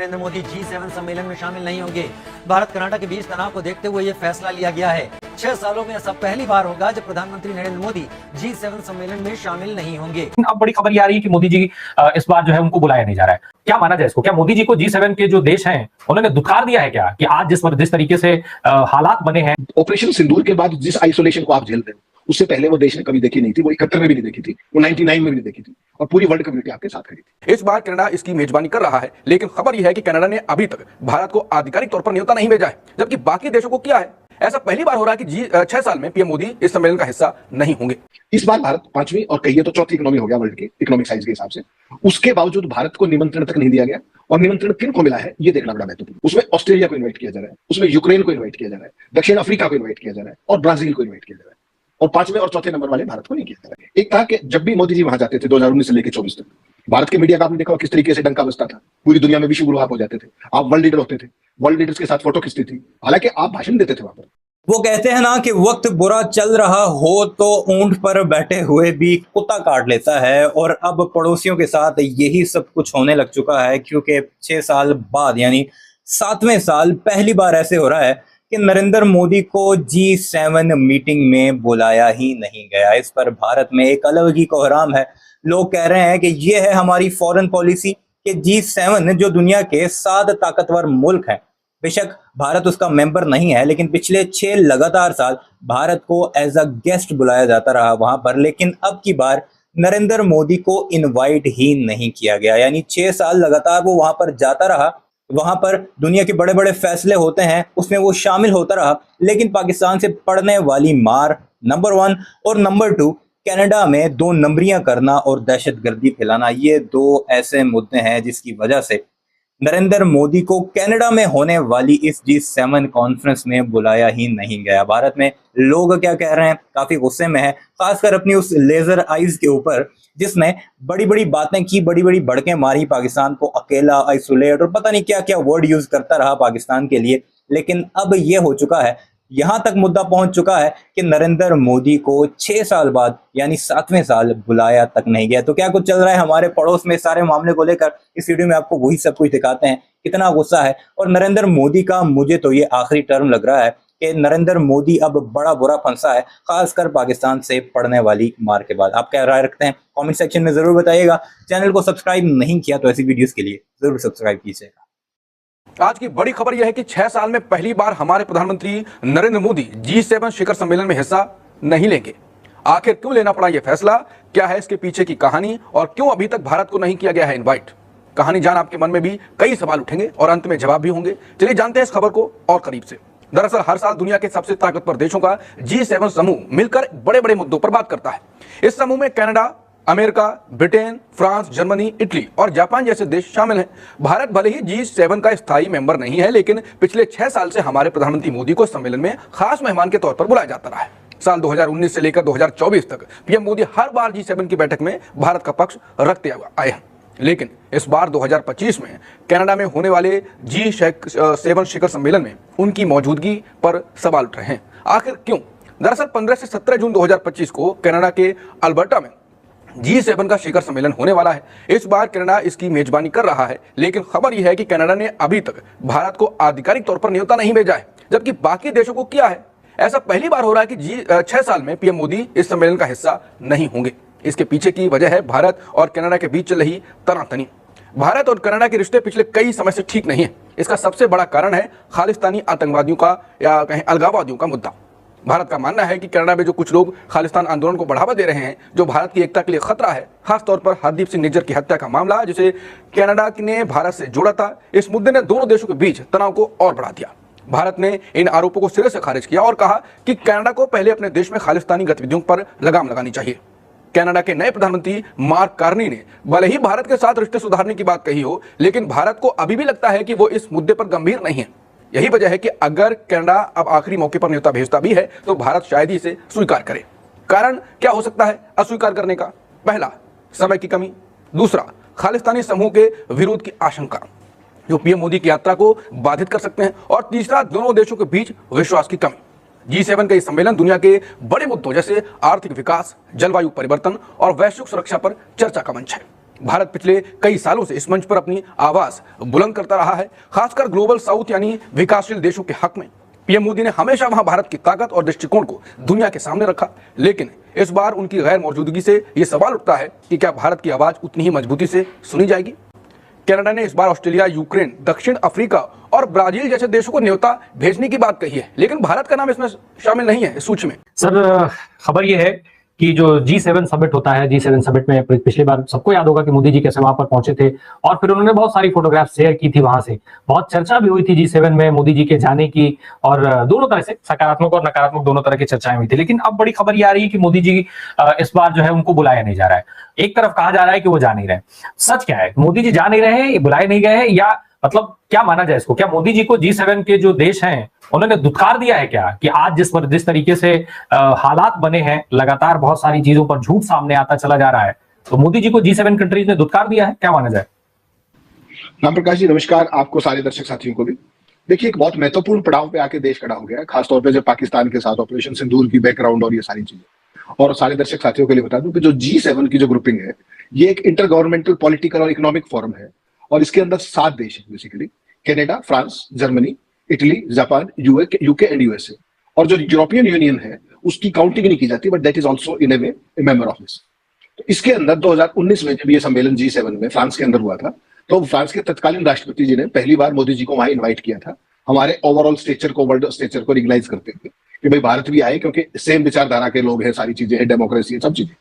Narendra Modi G7 सम्मेलन में शामिल नहीं होंगे। भारत कनाडा के बीच तनाव को देखते हुए ये फैसला लिया गया है। 6 सालों में ऐसा पहली बार होगा जब प्रधानमंत्री नरेंद्र मोदी G7 सम्मेलन में शामिल नहीं होंगे। अब बड़ी खबर ये आ रही है कि मोदी जी इस बार जो है उनको बुलाया नहीं जा रहा है। क्या माना जाए इसको? क्या मोदी जी को G7 के जो देश हैं उन्होंने दुत्कार दिया है क्या कि आज जिस तरीके से हालात बने हैं? ऑपरेशन सिंदूर के बाद जिस आइसोलेशन को आप झेल रहे हो उससे पहले वो देश ने कभी देखी नहीं थी। वो 71 में भी नहीं देखी थी, वो 99 में भी नहीं देखी थी, और पूरी वर्ल्ड कम्युनिटी आपके साथ खड़ी थी। इस बार कनाडा इसकी मेजबानी कर रहा है, लेकिन खबर यह है कि कनाडा ने अभी तक भारत को आधिकारिक तौर पर न्योता नहीं भेजा है, जबकि बाकी देशों को किया है। ऐसा पहली बार हो रहा है कि 6 साल में पीएम मोदी इस सम्मेलन का हिस्सा नहीं होंगे। इस बार भारत 5वीं और कहिए तो चौथी इकोनॉमी हो गया वर्ल्ड के इकोनॉमिक साइज के हिसाब से। उसके बावजूद भारत को निमंत्रण तक नहीं दिया गया, और निमंत्रण किन को मिला है ये देखना बड़ा महत्वपूर्ण। उसमें ऑस्ट्रेलिया को इन्वाइट किया जा रहा है, उसमें यूक्रेन को इन्वाइट किया जा रहा है, दक्षिण अफ्रीका को इन्वाइट किया जा रहा है, और ब्राजील को इन्वाइट किया जा रहा है, और 5वें और चौथे नंबर वाले भारत को नहीं किया जा रहा है। एक था कि जब भी मोदी जी वहां जाते थे 2019 से लेकर 24 तक, भारत के मीडिया का आपने देखा किस तरीके से डंका बजता था। पूरी दुनिया में विश्व गुरु आप हो जाते थे, आप वर्ल्ड लीडर होते थे, वर्ल्ड लीडर्स के साथ फोटो खींचती थी, हालांकि आप भाषण देते थे वहां पर। वो कहते हैं ना कि वक्त बुरा चल रहा हो तो ऊंट पर बैठे हुए भी कुत्ता काट लेता है, और अब पड़ोसियों के साथ यही सब कुछ होने लग चुका है, क्योंकि 6 साल बाद यानी 7वें साल पहली बार ऐसे हो रहा है कि नरेंद्र मोदी को G7 मीटिंग में बुलाया ही नहीं गया। इस पर भारत में एक अलग ही कोहराम है। लोग कह रहे हैं कि ये है हमारी फॉरेन पॉलिसी कि G7 जो दुनिया के 7 ताकतवर मुल्क हैं, बेशक भारत उसका मेंबर नहीं है, लेकिन पिछले 6 लगातार साल भारत को एज अ गेस्ट बुलाया जाता रहा वहां पर, लेकिन अब की बार नरेंद्र मोदी को इनवाइट ही नहीं किया गया। यानी 6 साल लगातार वो वहां पर जाता रहा, वहां पर दुनिया के बड़े बड़े फैसले होते हैं उसमें वो शामिल होता रहा, लेकिन पाकिस्तान से पड़ने वाली मार नंबर 1 और नंबर 2 कनाडा में 2 नंबरियां करना और दहशतगर्दी फैलाना, ये 2 ऐसे मुद्दे हैं जिसकी वजह से नरेंद्र मोदी को कनाडा में होने वाली इस G7 कॉन्फ्रेंस में बुलाया ही नहीं गया। भारत में लोग क्या कह रहे हैं, काफी गुस्से में है, खासकर अपनी उस लेजर आइज के ऊपर जिसने बड़ी बड़ी बातें की, बड़ी बड़ी भड़कें मारी, पाकिस्तान को अकेला, आइसोलेट और पता नहीं क्या क्या वर्ड यूज करता रहा पाकिस्तान के लिए। लेकिन अब यह हो चुका है, यहां तक मुद्दा पहुंच चुका है कि नरेंद्र मोदी को 6 साल बाद यानी 7वें साल बुलाया तक नहीं गया। तो क्या कुछ चल रहा है हमारे पड़ोस में सारे मामले को लेकर, इस वीडियो में आपको वही सब कुछ दिखाते हैं, कितना गुस्सा है। और नरेंद्र मोदी का मुझे तो ये आखिरी टर्म लग रहा है कि नरेंद्र मोदी अब बड़ा बुरा फंसा है, खासकर पाकिस्तान से पड़ने वाली मार के बाद। आप क्या राय रखते हैं कमेंट सेक्शन में जरूर बताइएगा। चैनल को सब्सक्राइब नहीं किया तो ऐसी वीडियोस के लिए जरूर सब्सक्राइब कीजिएगा। आज की बड़ी खबर यह है कि 6 साल में पहली बार हमारे प्रधानमंत्री नरेंद्र मोदी G7 शिखर सम्मेलन में हिस्सा नहीं लेंगे। आखिर क्यों लेना पड़ा यह फैसला, क्या है इसके पीछे की कहानी, और क्यों अभी तक भारत को नहीं किया गया है इनवाइट? कहानी जान आपके मन में भी कई सवाल उठेंगे और अंत में जवाब भी होंगे। चलिए जानते हैं इस खबर को और करीब से। दरअसल हर साल दुनिया के सबसे ताकतवर देशों का G7 समूह मिलकर बड़े बड़े मुद्दों पर बात करता है। इस समूह में Canada, America, Britain, France, Germany, Italy और जापान जैसे देश शामिल हैं। भारत भले ही G7 का स्थायी मेंबर नहीं है, लेकिन पिछले 6 साल से हमारे प्रधानमंत्री मोदी को सम्मेलन में खास मेहमान के तौर पर बुलाया जाता रहा है। साल 2019 से लेकर 2024 तक पीएम मोदी हर बार G7 की बैठक में भारत का पक्ष रखते आए हैं, लेकिन इस बार 2025 में कनाडा में होने वाले G7 शिखर सम्मेलन में उनकी मौजूदगी पर सवाल उठ रहे हैं। आखिर क्यों? दरअसल 15 से 17 जून 2025 को कनाडा के अल्बर्टा में G7 का शिखर सम्मेलन होने वाला है। इस बार कनाडा इसकी मेजबानी कर रहा है, लेकिन खबर यह है कि कनाडा ने अभी तक भारत को आधिकारिक तौर पर न्योता नहीं भेजा है, जबकि बाकी देशों को किया है। ऐसा पहली बार हो रहा है कि 6 साल में पीएम मोदी इस सम्मेलन का हिस्सा नहीं होंगे। इसके पीछे की वजह है भारत और कनाडा के बीच चल रही तनातनी। भारत और कनाडा के रिश्ते पिछले कई समय से ठीक नहीं है। इसका सबसे बड़ा कारण है खालिस्तानी आतंकवादियों का या कहें अलगाववादियों का मुद्दा। भारत का मानना है कि कनाडा में जो कुछ लोग खालिस्तान आंदोलन को बढ़ावा दे रहे हैं, जो भारत की एकता के लिए खतरा है, खासतौर पर हरदीप सिंह निज्जर की हत्या का मामला जिसे कनाडा ने भारत से जोड़ा था, इस मुद्दे ने दोनों देशों के बीच तनाव को और बढ़ा दिया। भारत ने इन आरोपों को सिरे से खारिज किया और कहा कि कनाडा को पहले अपने देश में खालिस्तानी गतिविधियों पर लगाम लगानी चाहिए। कनाडा के नए प्रधानमंत्री मार्क कार्नी ने भले ही भारत के साथ रिश्ते सुधारने की बात कही हो, लेकिन भारत को अभी भी लगता है कि वो इस मुद्दे पर गंभीर नहीं है। यही वजह है कि अगर कनाडा अब आखिरी मौके पर न्योता भेजता भी है तो भारत शायद ही इसे स्वीकार करे। कारण क्या हो सकता है अस्वीकार करने का? पहला, समय की कमी। दूसरा, खालिस्तानी समूह के विरोध की आशंका जो पीएम मोदी की यात्रा को बाधित कर सकते हैं। और तीसरा, दोनों देशों के बीच विश्वास की कमी। G7 का यह सम्मेलन दुनिया के बड़े मुद्दों जैसे आर्थिक विकास, जलवायु परिवर्तन और वैश्विक सुरक्षा पर चर्चा का मंच है। भारत पिछले कई सालों से इस मंच पर अपनी आवाज बुलंद करता रहा है, खासकर ग्लोबल साउथ यानी विकासशील देशों के हक में। पीएम मोदी ने हमेशा वहां भारत की ताकत और दृष्टिकोण को दुनिया के सामने रखा, लेकिन इस बार उनकी गैर मौजूदगी से यह सवाल उठता है कि क्या भारत की आवाज उतनी ही मजबूती से सुनी जाएगी। कनाडा ने इस बार ऑस्ट्रेलिया, यूक्रेन, दक्षिण अफ्रीका और ब्राजील जैसे देशों को न्योता भेजने की बात कही है, लेकिन भारत का नाम इसमें शामिल नहीं है इस सूची में। सर, खबर यह है कि जो G7 समिट होता है, G7 समिट में पिछली बार सबको याद होगा कि मोदी जी कैसे वहां पर पहुंचे थे और फिर उन्होंने बहुत सारी फोटोग्राफ शेयर की थी। वहां से बहुत चर्चा भी हुई थी G7 में मोदी जी के जाने की, और दोनों तरह से सकारात्मक और नकारात्मक दोनों तरह की चर्चाएं हुई थी। लेकिन अब बड़ी खबर ये आ रही है कि मोदी जी इस बार जो है उनको बुलाया नहीं जा रहा है। एक तरफ कहा जा रहा है कि वो जा नहीं रहे, सच क्या है? मोदी जी जा नहीं रहे हैं, बुलाए नहीं गए हैं, या मतलब क्या माना जाए इसको? क्या मोदी जी को G7 के जो देश हैं उन्होंने दुत्कार दिया है क्या, कि आज जिस तरीके से हालात बने हैं, लगातार बहुत सारी चीजों पर झूठ सामने आता चला जा रहा है, तो मोदी जी को G7 कंट्रीज ने दुत्कार दिया है? क्या माना जाए? राम प्रकाश जी नमस्कार, आपको सारे दर्शक साथियों को भी। देखिए, एक बहुत महत्वपूर्ण पड़ाव पे आके देश खड़ा हो गया है, खासतौर पे जब पाकिस्तान के साथ ऑपरेशन सिंदूर की बैकग्राउंड और ये सारी चीजें। और सारे दर्शक साथियों के लिए बता दूं कि जो G7 की जो ग्रुपिंग है, ये एक इंटर गवर्नमेंटल पॉलिटिकल और इकोनॉमिक फोरम है, और इसके अंदर 7 देश है basically: Canada, France, Germany, Italy, Japan, UK and USA. और जो यूरोपियन यूनियन है उसकी काउंटिंग नहीं की जाती, but that is also in A way A member of this. तो इसके अंदर 2019 में जब ये सम्मेलन G7 में फ्रांस के अंदर हुआ था, तो फ्रांस के तत्कालीन राष्ट्रपति जी ने पहली बार मोदी जी को वहां इन्वाइट किया था, हमारे ओवरऑल स्टेचर को, वर्ल्ड स्टेचर को रिकग्नाइज करते हुए कि भाई भारत भी आए, क्योंकि सेम विचारधारा के लोग हैं, सारी चीजें हैं, डेमोक्रेसी है, सब चीजें।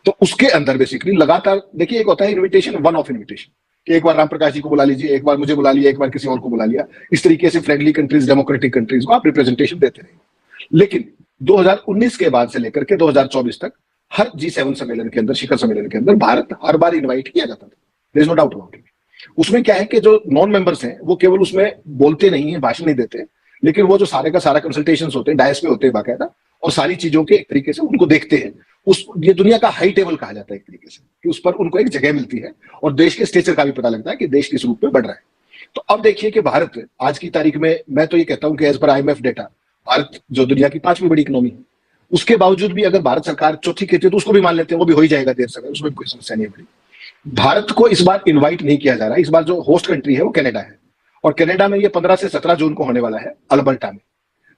तो उसके अंदर बेसिकली लगातार देखिए, एक होता है इन्विटेशन, वन ऑफ इन्विटेशन, कि एक बार राम प्रकाश जी को बुला लीजिए, एक बार मुझे बुला लिया, एक बार किसी और को बुला लिया। इस तरीके से फ्रेंडली कंट्रीज, डेमोक्रेटिक कंट्रीज को आप रिप्रेजेंटेशन देते रहे। लेकिन 2019 के बाद से लेकर के 2024 तक हर G7 सम्मेलन के अंदर, शिखर सम्मेलन के अंदर भारत हर बार इनवाइट किया जाता था, there is no doubt about it. उसमें क्या है कि जो नॉन मेंबर्स हैं वो केवल उसमें बोलते नहीं है, भाषण नहीं देते, लेकिन वो जो सारे का सारा कंसल्टेशन होते हैं, डायस पे होते हैं बाकायदा, और सारी चीजों के एक तरीके से उनको देखते हैं। ये दुनिया का हाई टेबल कहा जाता है एक तरीके से, कि उस पर उनको एक जगह मिलती है और देश के स्टेचर का भी पता लगता है कि देश किस रूप में बढ़ रहा है। तो अब देखिए कि भारत आज की तारीख में, मैं तो ये कहता हूं कि as per IMF data, Bharat जो दुनिया की 5वीं बड़ी इकोनॉमी है, उसके बावजूद भी अगर भारत सरकार चौथी कहती है तो उसको भी मान लेते हैं, वो भी हो ही जाएगा देर से, उसमें कोई समस्या नहीं है बड़ी। भारत को इस बार इन्वाइट नहीं किया जा रहा है। इस बार जो होस्ट कंट्री है वो कनाडा है, और कनाडा में ये 15 से 17 जून को होने वाला है, अल्बर्टा में।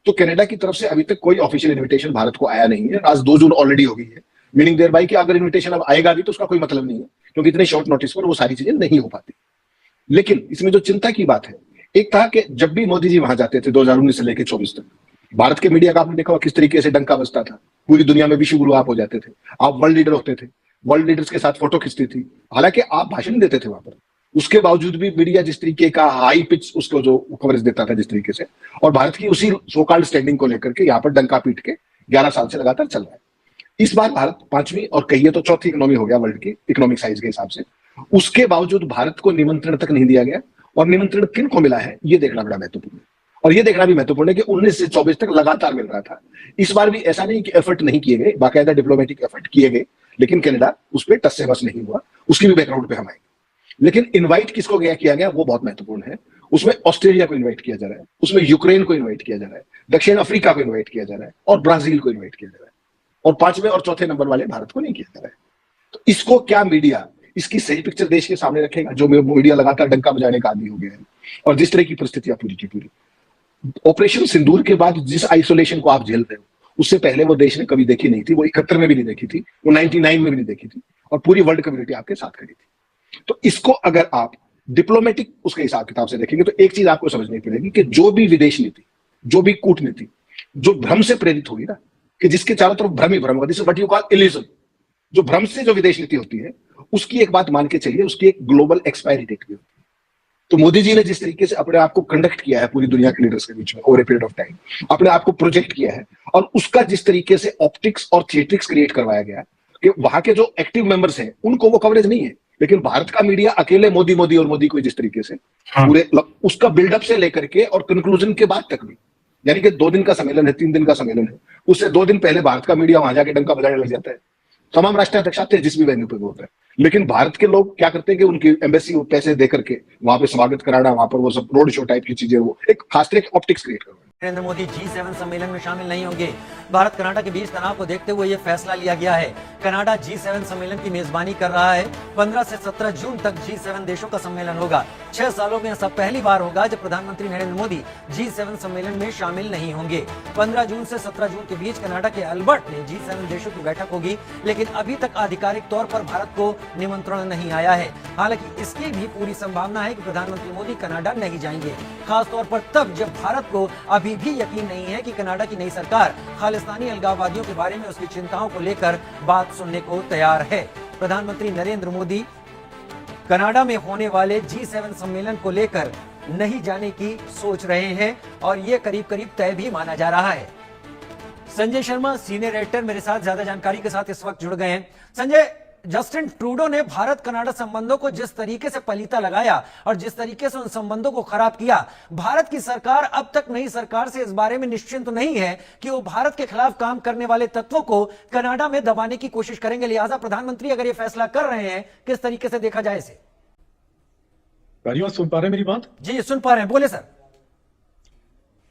तो कनाडा की तरफ से अभी तक कोई ऑफिशियल इन्विटेशन भारत को आया नहीं है। आज 2 जून ऑलरेडी हो गई है, मीनिंग देयर बाय कि अगर इन्विटेशन अब आएगा भी तो उसका कोई मतलब नहीं है, क्योंकि इतने शॉर्ट नोटिस पर वो सारी चीजें नहीं हो पाती। लेकिन इसमें जो चिंता की बात है, एक था कि जब भी मोदी जी वहां जाते थे 2019 से लेकर 24 तक, भारत के मीडिया का आपने देखा किस तरीके से डंका बजता था, पूरी दुनिया में विश्व गुरु आप हो जाते थे, आप वर्ल्ड लीडर होते थे, वर्ल्ड लीडर्स के साथ फोटो खींचती थी, हालांकि आप भाषण देते थे वहां पर। उसके बावजूद भी मीडिया जिस तरीके का हाई पिच उसको जो कवरेज देता था जिस तरीके से, और भारत की उसी सो कॉल्ड स्टैंडिंग को लेकर के यहाँ पर डंका पीट के 11 साल से लगातार चल रहा है। इस बार भारत 5वीं और कहिए तो चौथी इकोनॉमी हो गया वर्ल्ड की इकोनॉमिक साइज के हिसाब से, उसके बावजूद भारत को निमंत्रण तक नहीं दिया गया। और निमंत्रण किन को मिला है ये देखना बड़ा महत्वपूर्ण है, और ये देखना भी महत्वपूर्ण है कि 19 से 24 तक लगातार मिल रहा था। इस बार भी ऐसा नहीं कि एफर्ट नहीं किए गए, बाकायदा डिप्लोमेटिक एफर्ट किए गए, लेकिन कनाडा उस पर टस से बस नहीं हुआ। उसकी भी बैकग्राउंड पे हम आएंगे। लेकिन इनवाइट किसको किया गया वो बहुत महत्वपूर्ण है। उसमें ऑस्ट्रेलिया को इन्वाइट किया जा रहा है, उसमें यूक्रेन को इन्वाइट किया जा रहा है, दक्षिण अफ्रीका को इन्वाइट किया जा रहा है, और ब्राजील को इन्वाइट किया जा रहा है, और 5वें और चौथे नंबर वाले भारत को नहीं किया जा रहा है। तो इसको क्या मीडिया इसकी सही पिक्चर देश के सामने रखेगा, जो मीडिया लगातार डंका बजाने का आदी हो गया है, और जिस तरह की परिस्थितियां पूरी की पूरी ऑपरेशन सिंदूर के बाद जिस आइसोलेशन को आप झेल रहे हो, उससे पहले वो देश ने कभी देखी नहीं थी। वो 71 में भी नहीं देखी थी, वो 99 में भी नहीं देखी थी, और पूरी वर्ल्ड कम्युनिटी आपके साथ खड़ी थी। तो इसको अगर आप डिप्लोमेटिक उसके हिसाब किताब से देखेंगे तो एक चीज आपको समझनी पड़ेगी कि जो भी विदेश नीति, जो भी कूटनीति जो भ्रम से प्रेरित होगी ना, कि जिसके चारों तरफ भ्रम ही भ्रम होगा, this is what you call illusion, जो भ्रम से जो विदेश नीति होती है, उसकी एक बात मान के चलिए, उसकी एक ग्लोबल एक्सपायरी डेट भी होती है। तो मोदी जी ने जिस तरीके से अपने आप को कंडक्ट किया है पूरी दुनिया के लीडर्स के बीच में over a period of time, अपने आप को प्रोजेक्ट किया है, और उसका जिस तरीके से ऑप्टिक्स और थिएट्रिक्स क्रिएट करवाया गया कि वहां के जो एक्टिव मेंबर्स हैं उनको वो कवरेज नहीं है, लेकिन भारत का मीडिया अकेले मोदी मोदी और मोदी को जिस तरीके से पूरे उसका बिल्डअप से लेकर के और कंक्लूजन के बाद तक भी, यानी कि 2 दिन का सम्मेलन है, 3 दिन का सम्मेलन है, उससे 2 दिन पहले भारत का मीडिया वहां जाके डंका बजाने लग जाता है। तमाम राष्ट्राध्यक्ष आते हैं जिस भी वेन्यू पे होता है, लेकिन भारत के लोग क्या करते हैं कि उनकी एम्बेसी पैसे दे करके वहां पे स्वागत कराना, वहां पर वो सब रोड शो टाइप की चीजें, वो एक खास तरह की ऑप्टिक्स क्रिएट करवाना। नरेंद्र मोदी G7 सम्मेलन में शामिल नहीं होंगे। भारत कनाडा के बीच तनाव को देखते हुए यह फैसला लिया गया है। कनाडा G7 सम्मेलन की मेजबानी कर रहा है। 15 से 17 जून तक G7 देशों का सम्मेलन होगा। 6 सालों में ऐसा पहली बार होगा जब प्रधानमंत्री नरेंद्र मोदी G7 सम्मेलन में शामिल नहीं होंगे। 15 जून से 17 जून के बीच कनाडा के अल्बर्ट में G7 देशों की बैठक होगी, लेकिन अभी तक आधिकारिक तौर पर भारत को निमंत्रण नहीं आया है। हालांकि इसकी भी पूरी संभावना है कि प्रधानमंत्री मोदी कनाडा नहीं जाएंगे, खासतौर पर तब जब भारत को अभी भी यकीन नहीं है कि कनाडा की नई सरकार खालिस्तानी अलगाववादियों के बारे में उसकी चिंताओं को लेकर बात सुनने को तैयार है। प्रधानमंत्री नरेंद्र मोदी कनाडा में होने वाले G7 सम्मेलन को लेकर नहीं जाने की सोच रहे हैं और यह करीब करीब तय भी माना जा रहा है। संजय शर्मा सीनियर एडिटर मेरे साथ ज्यादा जानकारी के साथ इस वक्त जुड़ गए हैं। संजय, जस्टिन ट्रूडो ने भारत कनाडा संबंधों को जिस तरीके से पलीता लगाया और जिस तरीके से उन संबंधों को खराब किया, भारत की सरकार अब तक नई सरकार से इस बारे में निश्चिंत नहीं है कि वो भारत के खिलाफ काम करने वाले तत्वों को कनाडा में दबाने की कोशिश करेंगे। लिहाजा प्रधानमंत्री अगर ये फैसला कर रहे हैं, किस तरीके से देखा जाए इसे? राजीव, सुन पा रहे हैं मेरी बात? जी सुन पा रहे हैं, बोले सर।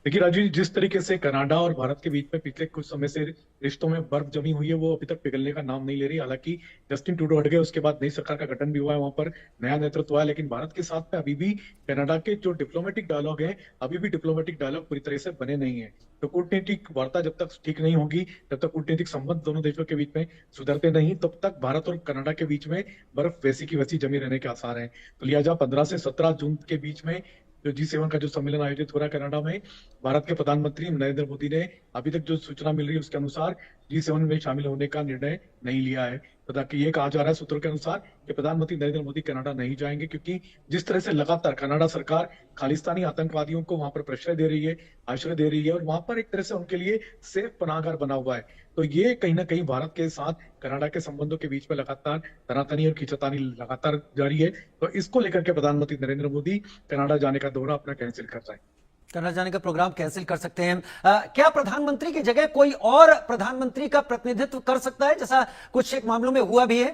देखिए राजीव, जिस तरीके से कनाडा और भारत के बीच में पिछले कुछ समय से रिश्तों में बर्फ जमी हुई है, वो अभी तक पिघलने का नाम नहीं ले रही। हालांकि जस्टिन ट्रूडो हट गए, उसके बाद नई सरकार का गठन भी हुआ है, वहां पर नया नेतृत्व आया, लेकिन भारत के साथ में अभी भी कनाडा के जो डिप्लोमेटिक डायलॉग है, अभी भी डिप्लोमेटिक डायलॉग पूरी तरह से बने नहीं है। तो कूटनीतिक वार्ता जब तक ठीक नहीं होगी, जब तक कूटनीतिक संबंध दोनों देशों के बीच में सुधरते नहीं, तब तक भारत और कनाडा के बीच में बर्फ वैसी की वैसी जमी रहने के आसार हैं। तो लिहाजा 15 से 17 जून के बीच में जो G7 का जो सम्मेलन आयोजित हो रहा है कनाडा में, भारत के प्रधानमंत्री नरेंद्र मोदी ने अभी तक जो सूचना मिल रही है उसके अनुसार G7 में शामिल होने का निर्णय नहीं लिया है। ताकि ये कहा जा रहा है सूत्रों के अनुसार कि प्रधानमंत्री नरेंद्र मोदी कनाडा नहीं जाएंगे, क्योंकि जिस तरह से लगातार कनाडा सरकार खालिस्तानी आतंकवादियों को वहां पर प्रश्रय दे रही है, आश्रय दे रही है, और वहां पर एक तरह से उनके लिए सेफ पनाहगार बना हुआ है। तो ये कहीं ना कहीं भारत के साथ कनाडा के संबंधों के बीच में लगातार तनातनी और खींचातानी लगातार जारी है। तो इसको लेकर के प्रधानमंत्री नरेंद्र मोदी कनाडा जाने का दौरा अपना कैंसिल कर रहे हैं, कनाडा जाने का प्रोग्राम कैंसिल कर सकते हैं। क्या प्रधानमंत्री की जगह कोई और प्रधानमंत्री का प्रतिनिधित्व कर सकता है, जैसा कुछ एक मामलों में हुआ भी है?